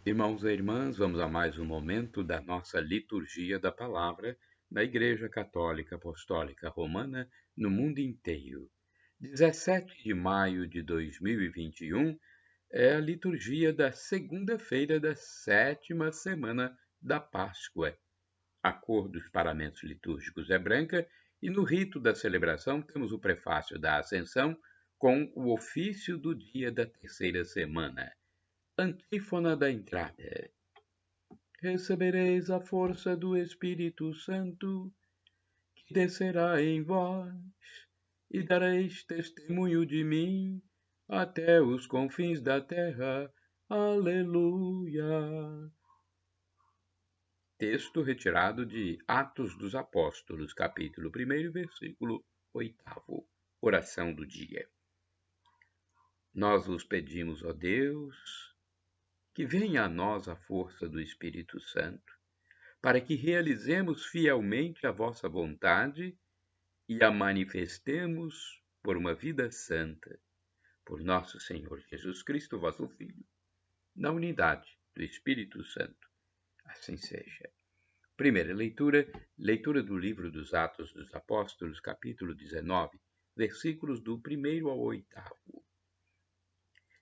Irmãos e irmãs, vamos a mais um momento da nossa liturgia da palavra na Igreja Católica Apostólica Romana no mundo inteiro. 17 de maio de 2021 é a liturgia da segunda-feira da sétima semana da Páscoa. A cor dos paramentos litúrgicos é branca e no rito da celebração temos o prefácio da Ascensão com o ofício do dia da terceira semana. Antífona da entrada. Recebereis a força do Espírito Santo, que descerá em vós, e dareis testemunho de mim até os confins da terra. Aleluia. Texto retirado de Atos dos Apóstolos, capítulo 1, versículo 8. Oração do dia. Nós vos pedimos, ó Deus, que venha a nós a força do Espírito Santo, para que realizemos fielmente a vossa vontade e a manifestemos por uma vida santa, por nosso Senhor Jesus Cristo, vosso Filho, na unidade do Espírito Santo. Assim seja. Primeira leitura, leitura do livro dos Atos dos Apóstolos, capítulo 19, versículos do 1 ao 8.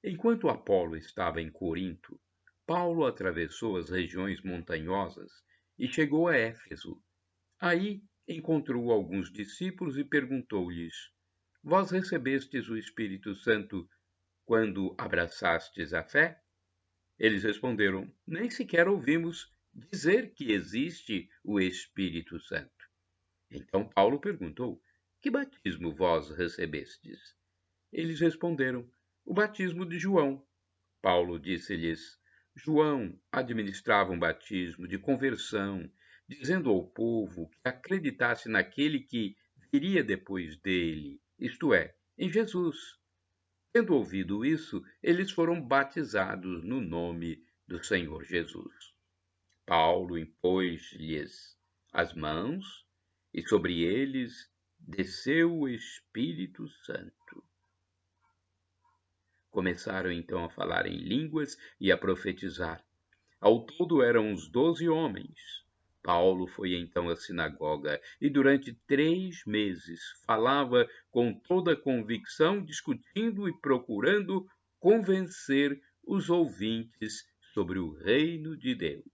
Enquanto Apolo estava em Corinto, Paulo atravessou as regiões montanhosas e chegou a Éfeso. Aí encontrou alguns discípulos e perguntou-lhes: Vós recebestes o Espírito Santo quando abraçastes a fé? Eles responderam: Nem sequer ouvimos dizer que existe o Espírito Santo. Então Paulo perguntou: Que batismo vós recebestes? Eles responderam: O batismo de João. Paulo disse-lhes: João administrava um batismo de conversão, dizendo ao povo que acreditasse naquele que viria depois dele, isto é, em Jesus. Tendo ouvido isso, eles foram batizados no nome do Senhor Jesus. Paulo impôs-lhes as mãos e sobre eles desceu o Espírito Santo. Começaram então a falar em línguas e a profetizar. Ao todo eram uns 12 homens. Paulo foi então à sinagoga e durante 3 meses falava com toda a convicção, discutindo e procurando convencer os ouvintes sobre o reino de Deus.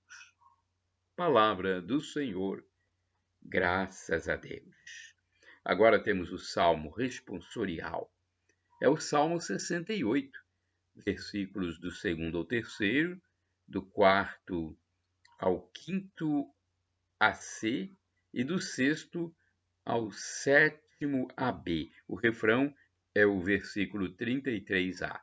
Palavra do Senhor, graças a Deus. Agora temos o Salmo responsorial. É o Salmo 68, versículos do 2º ao 3º, do 4º ao 5º a C e do 6º ao 7º a B. O refrão é o versículo 33a.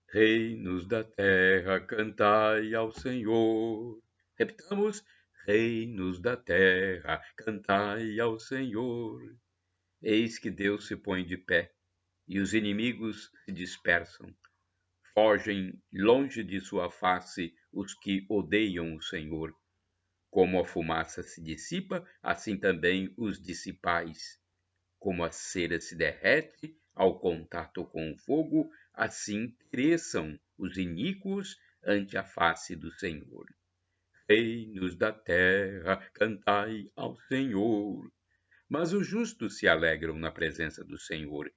Reinos da terra, cantai ao Senhor. Repitamos: reinos da terra, cantai ao Senhor. Eis que Deus se põe de pé, e os inimigos se dispersam. Fogem longe de sua face os que odeiam o Senhor. Como a fumaça se dissipa, assim também os dissipais. Como a cera se derrete ao contato com o fogo, assim pereçam os iníquos ante a face do Senhor. Reinos da terra, cantai ao Senhor. Mas os justos se alegram na presença do Senhor,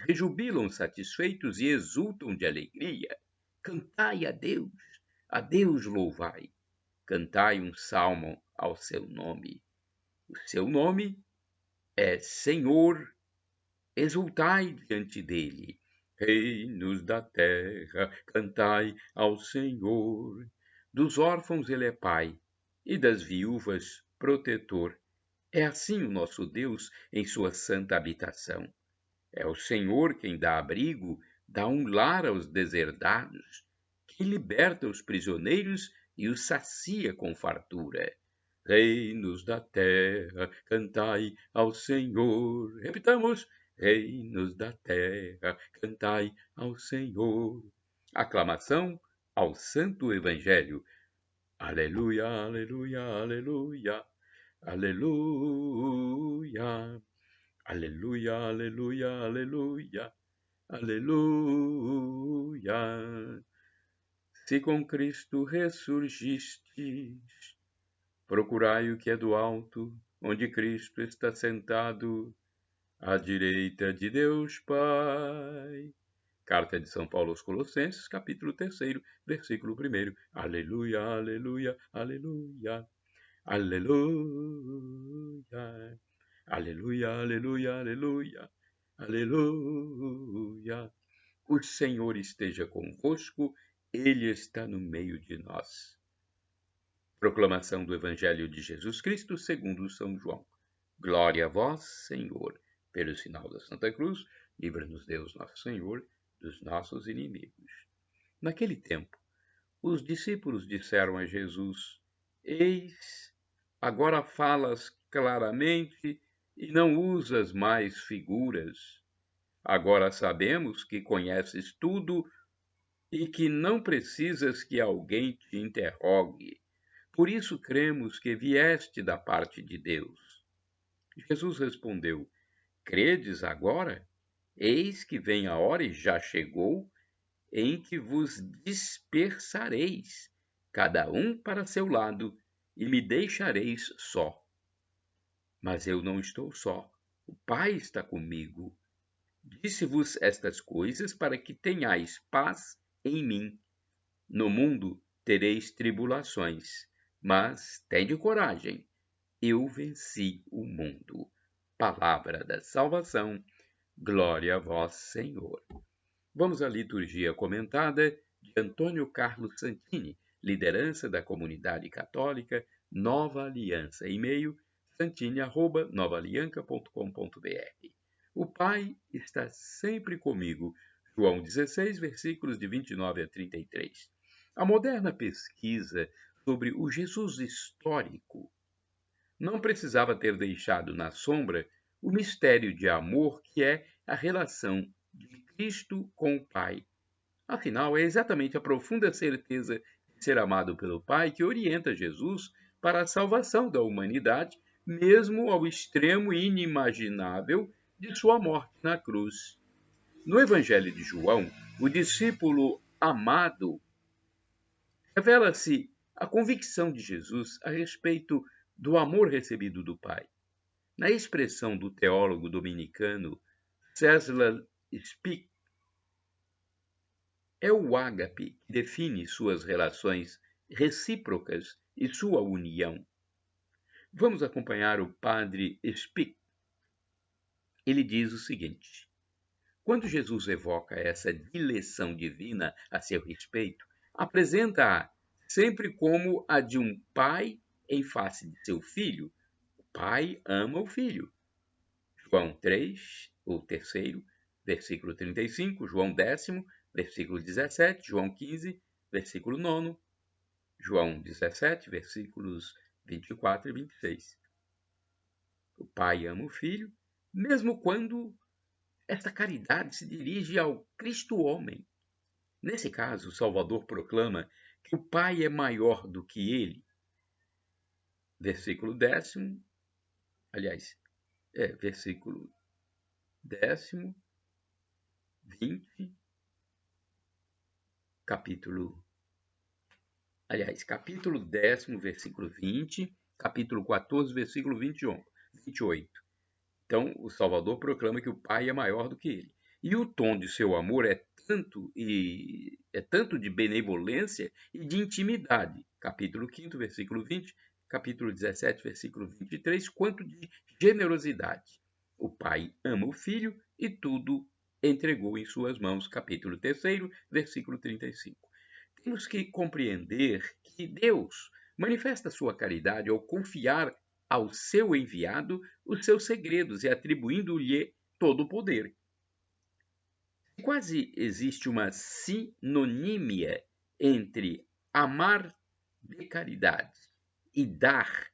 rejubilam satisfeitos e exultam de alegria. Cantai a Deus louvai. Cantai um salmo ao seu nome. O seu nome é Senhor, exultai diante dele. Reinos da terra, cantai ao Senhor. Dos órfãos ele é pai, e das viúvas protetor. É assim o nosso Deus em sua santa habitação. É o Senhor quem dá abrigo, dá um lar aos deserdados, que liberta os prisioneiros e os sacia com fartura. Reinos da terra, cantai ao Senhor. Repitamos: reinos da terra, cantai ao Senhor. Aclamação ao Santo Evangelho. Aleluia, aleluia, aleluia. Aleluia, aleluia, aleluia, aleluia, aleluia. Se com Cristo ressurgistes, procurai o que é do alto, onde Cristo está sentado, à direita de Deus Pai. Carta de São Paulo aos Colossenses, capítulo 3, versículo 1. Aleluia, aleluia, aleluia, aleluia, aleluia, aleluia, aleluia, aleluia. O Senhor esteja convosco, Ele está no meio de nós. Proclamação do Evangelho de Jesus Cristo segundo São João. Glória a vós, Senhor. Pelo sinal da Santa Cruz, livra-nos Deus nosso Senhor dos nossos inimigos. Naquele tempo, os discípulos disseram a Jesus: Eis, agora falas claramente e não usas mais figuras. Agora sabemos que conheces tudo e que não precisas que alguém te interrogue. Por isso cremos que vieste da parte de Deus. Jesus respondeu: Credes agora? Eis que vem a hora, e já chegou, em que vos dispersareis, cada um para seu lado, e me deixareis só. Mas eu não estou só, o Pai está comigo. Disse-vos estas coisas para que tenhais paz em mim. No mundo tereis tribulações, mas tende coragem, eu venci o mundo. Palavra da salvação, glória a vós, Senhor. Vamos à liturgia comentada de Antônio Carlos Santini, liderança da comunidade católica Nova Aliança, e-mail santini@novaalianca.com.br. O Pai está sempre comigo. João 16, versículos de 29 a 33. A moderna pesquisa sobre o Jesus histórico não precisava ter deixado na sombra o mistério de amor que é a relação de Cristo com o Pai. Afinal, é exatamente a profunda certeza de ser amado pelo Pai que orienta Jesus para a salvação da humanidade, mesmo ao extremo inimaginável de sua morte na cruz. No Evangelho de João, o discípulo amado revela-se a convicção de Jesus a respeito do amor recebido do Pai. Na expressão do teólogo dominicano César Spick, é o ágape que define suas relações recíprocas e sua união. Vamos acompanhar o padre Spick. Ele diz o seguinte: quando Jesus evoca essa dileção divina a seu respeito, apresenta-a sempre como a de um pai em face de seu filho. O pai ama o filho. João 3, o terceiro, versículo 35, João 10, versículo 17, João 15, versículo 9, João 17, versículos 24 e 26. O pai ama o filho, mesmo quando esta caridade se dirige ao Cristo homem. Nesse caso, o Salvador proclama que o Pai é maior do que ele. Versículo 10, versículo 10, 20, capítulo 10, versículo 20, capítulo 14, versículo 28. Então, o Salvador proclama que o Pai é maior do que ele. E o tom de seu amor é tanto de benevolência e de intimidade, capítulo 5, versículo 20, capítulo 17, versículo 23, quanto de generosidade. O Pai ama o Filho e tudo entregou em suas mãos, capítulo 3, versículo 35. Temos que compreender que Deus manifesta sua caridade ao confiar ao seu enviado os seus segredos e atribuindo-lhe todo o poder. Quase existe uma sinonímia entre amar de caridade e dar.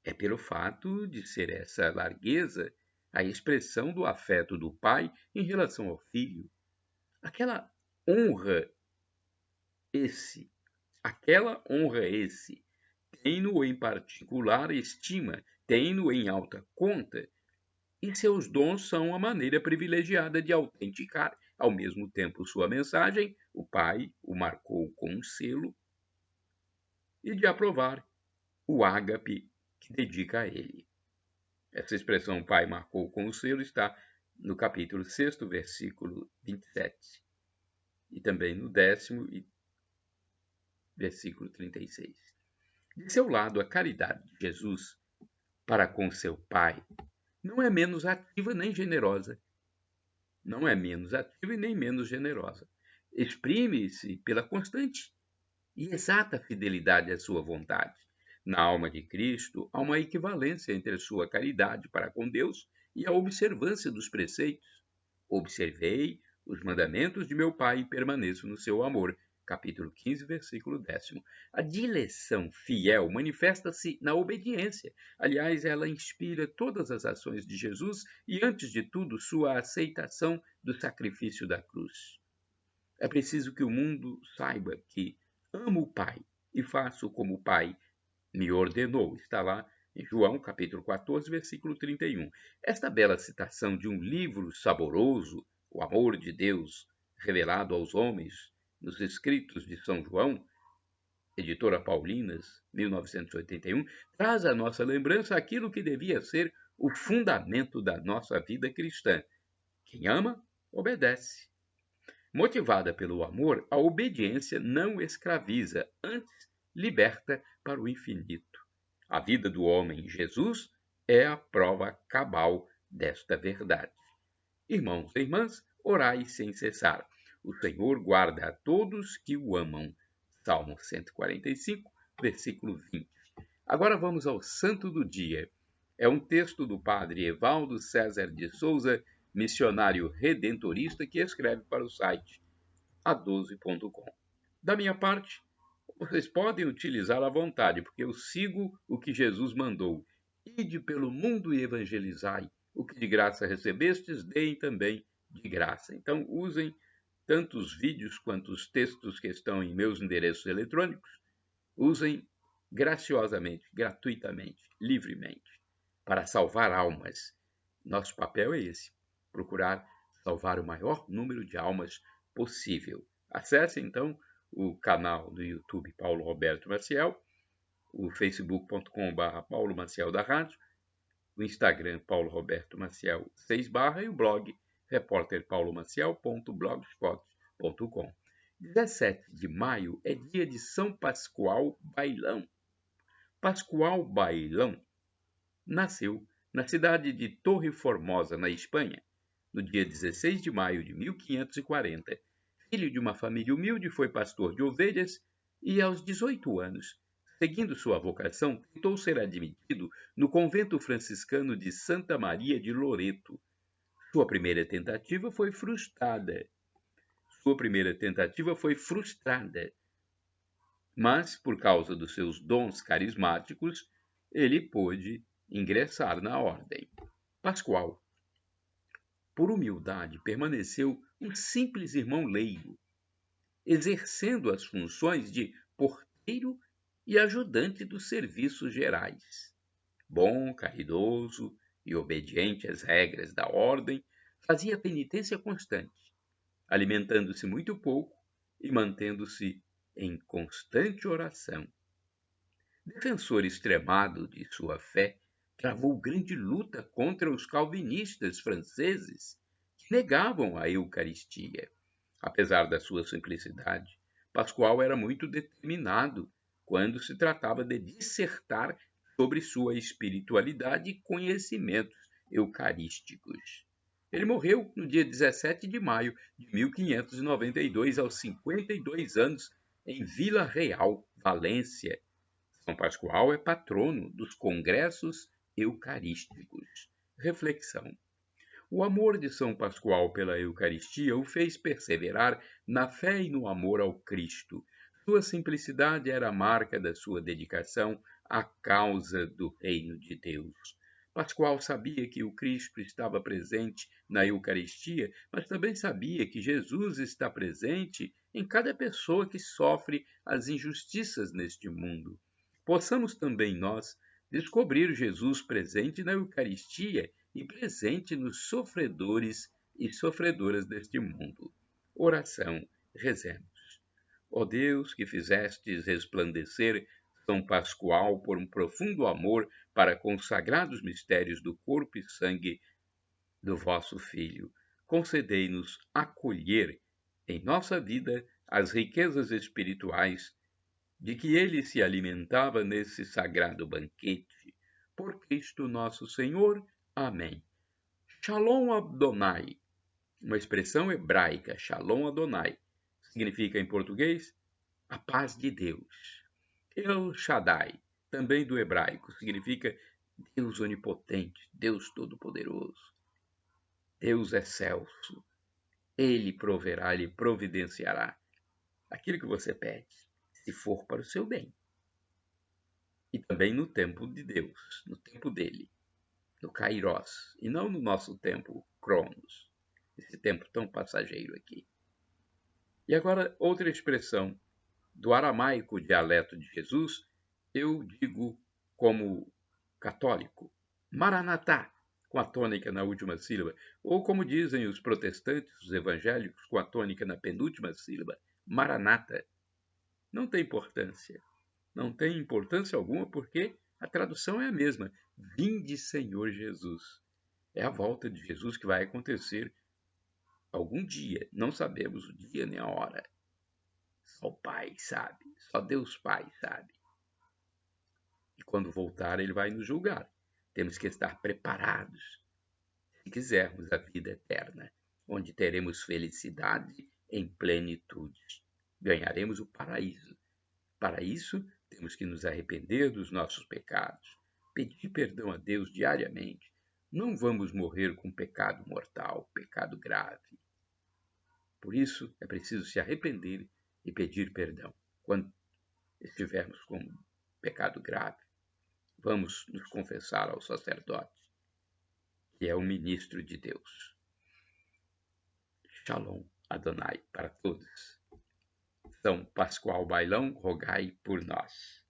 É pelo fato de ser essa largueza a expressão do afeto do pai em relação ao filho. Aquela honra esse, tem-no em particular estima, tem-no em alta conta, e seus dons são a maneira privilegiada de autenticar, ao mesmo tempo, sua mensagem, o Pai, o marcou com um selo, e de aprovar o ágape que dedica a ele. Essa expressão Pai marcou com o selo está no capítulo 6, versículo 27, e também no 10º, versículo 36. De seu lado, a caridade de Jesus para com seu Pai não é menos ativa nem generosa. Não é menos ativa e nem menos generosa. Exprime-se pela constante e exata fidelidade à sua vontade. Na alma de Cristo, há uma equivalência entre a sua caridade para com Deus e a observância dos preceitos. Observei os mandamentos de meu Pai e permaneço no seu amor. Capítulo 15, versículo 10º. A dileção fiel manifesta-se na obediência. Aliás, ela inspira todas as ações de Jesus e, antes de tudo, sua aceitação do sacrifício da cruz. É preciso que o mundo saiba que amo o Pai e faço como o Pai me ordenou. Está lá em João, capítulo 14, versículo 31. Esta bela citação de um livro saboroso, o amor de Deus revelado aos homens, nos escritos de São João, editora Paulinas, 1981, traz à nossa lembrança aquilo que devia ser o fundamento da nossa vida cristã. Quem ama, obedece. Motivada pelo amor, a obediência não escraviza, antes liberta para o infinito. A vida do homem em Jesus é a prova cabal desta verdade. Irmãos e irmãs, orai sem cessar. O Senhor guarda a todos que o amam. Salmo 145, versículo 20. Agora vamos ao Santo do Dia. É um texto do padre Evaldo César de Souza, missionário redentorista, que escreve para o site a12.com. Da minha parte, vocês podem utilizar à vontade, porque eu sigo o que Jesus mandou. Ide pelo mundo e evangelizai. O que de graça recebestes, deem também de graça. Então, usem tanto os vídeos quanto os textos que estão em meus endereços eletrônicos. Usem graciosamente, gratuitamente, livremente, para salvar almas. Nosso papel é esse, procurar salvar o maior número de almas possível. Acesse, então, o canal do YouTube Paulo Roberto Maciel, o facebook.com/, Paulo Maciel da Rádio, o Instagram Paulo Roberto Maciel 6/ e o blog repórterpaulomaciel.blogspot.com. 17 de maio é dia de São Pascoal Bailão. Pascoal Bailão nasceu na cidade de Torre Formosa, na Espanha, no dia 16 de maio de 1540. Filho de uma família humilde, foi pastor de ovelhas e, aos 18 anos, seguindo sua vocação, tentou ser admitido no convento franciscano de Santa Maria de Loreto. Sua primeira tentativa foi frustrada. Mas, por causa dos seus dons carismáticos, ele pôde ingressar na ordem. Pascoal, por humildade, permaneceu um simples irmão leigo, exercendo as funções de porteiro e ajudante dos serviços gerais. Bom, caridoso e obediente às regras da ordem, fazia penitência constante, alimentando-se muito pouco e mantendo-se em constante oração. Defensor extremado de sua fé, travou grande luta contra os calvinistas franceses que negavam a Eucaristia. Apesar da sua simplicidade, Pascoal era muito determinado quando se tratava de dissertar sobre sua espiritualidade e conhecimentos eucarísticos. Ele morreu no dia 17 de maio de 1592, aos 52 anos, em Vila Real, Valência. São Pascoal é patrono dos congressos eucarísticos. Reflexão. O amor de São Pascoal pela Eucaristia o fez perseverar na fé e no amor ao Cristo. Sua simplicidade era a marca da sua dedicação à causa do reino de Deus. Pascoal sabia que o Cristo estava presente na Eucaristia, mas também sabia que Jesus está presente em cada pessoa que sofre as injustiças neste mundo. Possamos também nós descobrir Jesus presente na Eucaristia e presente nos sofredores e sofredoras deste mundo. Oração, rezemos. Ó Deus, que fizestes resplandecer São Pascoal por um profundo amor para com os sagrados mistérios do corpo e sangue do vosso Filho, concedei-nos acolher em nossa vida as riquezas espirituais de que ele se alimentava nesse sagrado banquete. Por Cristo nosso Senhor. Amém. Shalom Adonai, uma expressão hebraica, Shalom Adonai, significa em português a paz de Deus. El Shaddai, também do hebraico, significa Deus onipotente, Deus todo-poderoso, Deus excelso. Ele proverá, ele providenciará aquilo que você pede, se for para o seu bem. E também no tempo de Deus, no tempo dele, no Kairos, e não no nosso tempo Cronos, esse tempo tão passageiro aqui. E agora, outra expressão do aramaico dialeto de Jesus, eu digo como católico, Maranatá, com a tônica na última sílaba, ou como dizem os protestantes, os evangélicos, com a tônica na penúltima sílaba, Maranata. Não tem importância. Não tem importância alguma porque a tradução é a mesma. Vinde, Senhor Jesus. É a volta de Jesus que vai acontecer algum dia. Não sabemos o dia nem a hora. Só o Pai sabe. Só Deus Pai sabe. E quando voltar, ele vai nos julgar. Temos que estar preparados se quisermos a vida eterna, onde teremos felicidade em plenitude. Ganharemos o paraíso. Para isso, temos que nos arrepender dos nossos pecados, pedir perdão a Deus diariamente. Não vamos morrer com pecado mortal, pecado grave. Por isso, é preciso se arrepender e pedir perdão. Quando estivermos com pecado grave, vamos nos confessar ao sacerdote, que é o ministro de Deus. Shalom Adonai para todos. São Pascoal Bailão, rogai por nós.